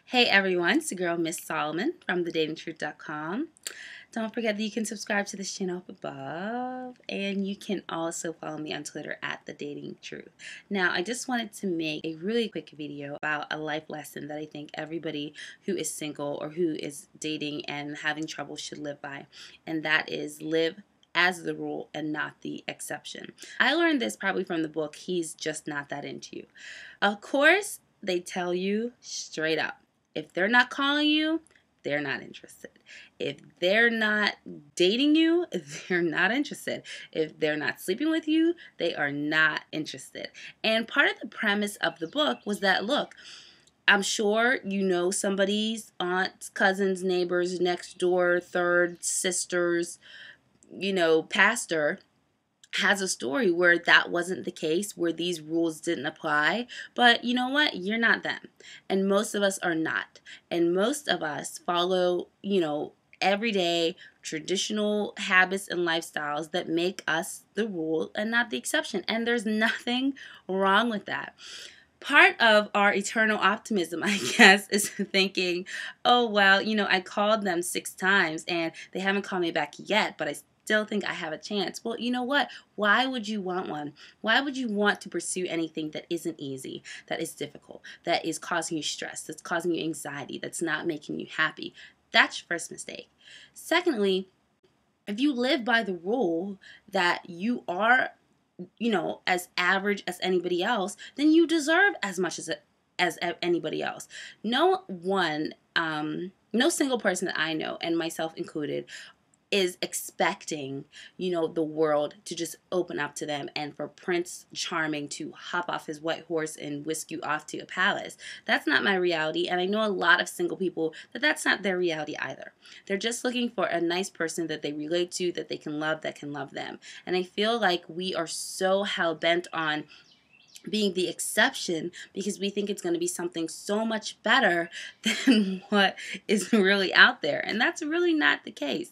Hey everyone, it's the girl Miss Solomon from thedatingtruth.com. Don't forget that you can subscribe to this channel up above, and you can also follow me on Twitter at thedatingtruth. Now, I just wanted to make a really quick video about a life lesson that I think everybody who is single or who is dating and having trouble should live by, and that is live as the rule and not the exception. I learned this probably from the book He's Just Not That Into You. Of course, they tell you straight up, if they're not calling you, they're not interested. If they're not dating you, they're not interested. If they're not sleeping with you, they are not interested. And part of the premise of the book was that, look, I'm sure you know somebody's aunts, cousins, neighbors, next door, third, sisters, pastor has a story where that wasn't the case, where these rules didn't apply. But you know what? You're not them. And most of us are not. And most of us follow, everyday traditional habits and lifestyles that make us the rule and not the exception. And there's nothing wrong with that. Part of our eternal optimism, I guess, is thinking, oh, well, I called them 6 times and they haven't called me back yet, but I still think I have a chance. Well, you know what? Why would you want one? Why would you want to pursue anything that isn't easy, that is difficult, that is causing you stress, that's causing you anxiety, that's not making you happy? That's your first mistake. Secondly, if you live by the rule that you are as average as anybody else, then you deserve as much as anybody else. No one, no single person that I know, and myself included, is expecting, the world to just open up to them and for Prince Charming to hop off his white horse and whisk you off to a palace. That's not my reality, and I know a lot of single people that's not their reality either. They're just looking for a nice person that they relate to, that they can love, that can love them. And I feel like we are so hell-bent on being the exception because we think it's going to be something so much better than what is really out there. And that's really not the case.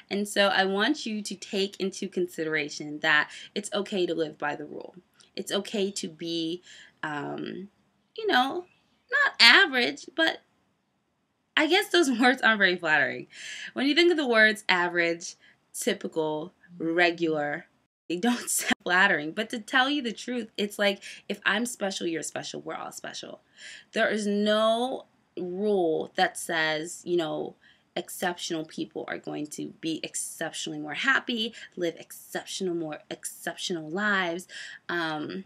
And so I want you to take into consideration that it's okay to live by the rule. It's okay to be, not average, but I guess those words aren't very flattering. When you think of the words average, typical, regular, they don't sound flattering. But to tell you the truth, it's like, if I'm special, you're special. We're all special. There is no rule that says, exceptional people are going to be exceptionally more happy, live more exceptional lives. I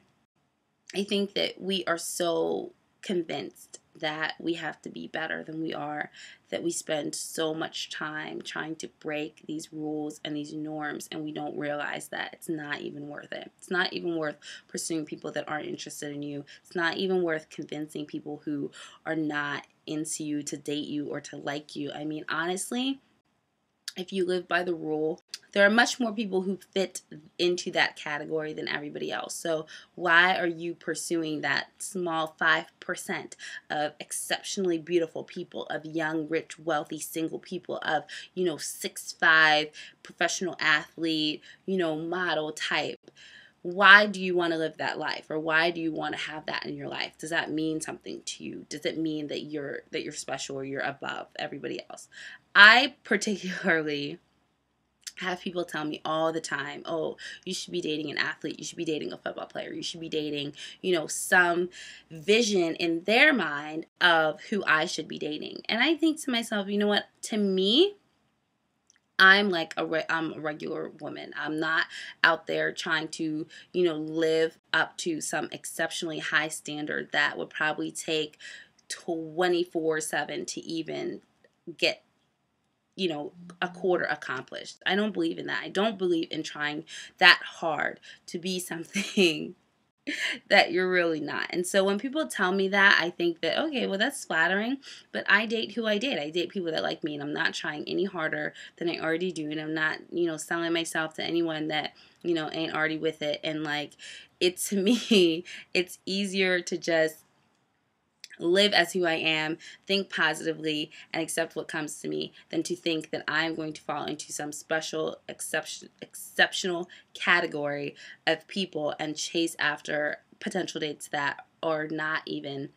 think that we are so convinced that we have to be better than we are, that we spend so much time trying to break these rules and these norms, and we don't realize that it's not even worth it. It's not even worth pursuing people that aren't interested in you. It's not even worth convincing people who are not into you to date you or to like you. I mean, honestly, if you live by the rule, there are much more people who fit into that category than everybody else. So why are you pursuing that small 5% of exceptionally beautiful people, of young, rich, wealthy, single people, of, 6'5", professional athlete, model type? Why do you want to live that life, or why do you want to have that in your life? Does that mean something to you? Does it mean that you're special or you're above everybody else? I particularly have people tell me all the time, oh, you should be dating an athlete, you should be dating a football player, you should be dating, some vision in their mind of who I should be dating. And I think to myself, you know what, to me, I'm I'm a regular woman. I'm not out there trying to, live up to some exceptionally high standard that would probably take 24/7 to even get, a quarter accomplished. I don't believe in that. I don't believe in trying that hard to be something that you're really not. And so when people tell me that, I think that, okay, well, that's flattering, but I date who I date. I date people that like me, and I'm not trying any harder than I already do, and I'm not, selling myself to anyone that, ain't already with it. And to me, it's easier to just live as who I am, think positively, and accept what comes to me, than to think that I'm going to fall into some special, exceptional category of people and chase after potential dates that are not even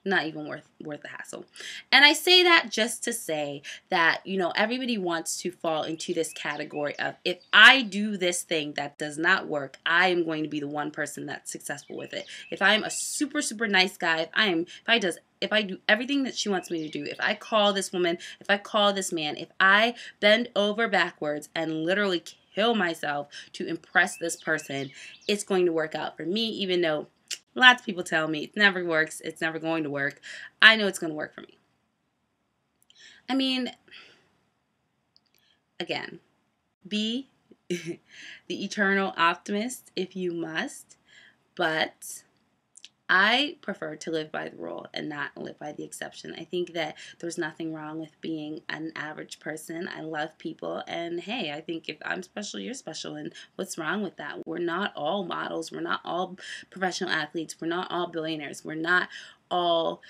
not even worth the hassle. And I say that just to say that, you know, everybody wants to fall into this category of, if I do this thing that does not work, I am going to be the one person that's successful with it. If I'm a super, super nice guy, if I do everything that she wants me to do, if I call this woman, if I call this man, if I bend over backwards and literally kill myself to impress this person, it's going to work out for me, even though lots of people tell me it never works, it's never going to work. I know it's going to work for me. I mean, again, be the eternal optimist if you must, but I prefer to live by the rule and not live by the exception. I think that there's nothing wrong with being an average person. I love people, and hey, I think if I'm special, you're special, and what's wrong with that? We're not all models. We're not all professional athletes. We're not all billionaires. We're not all,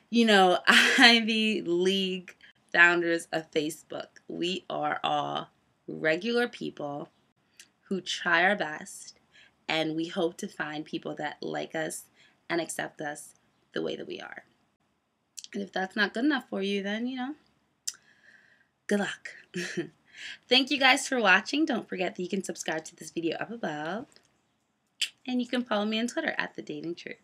you know, Ivy League founders of Facebook. We are all regular people who try our best, and we hope to find people that like us and accept us the way that we are. And if that's not good enough for you, then, you know, good luck. Thank you guys for watching. Don't forget that you can subscribe to this video up above. And you can follow me on Twitter at The Dating Truth.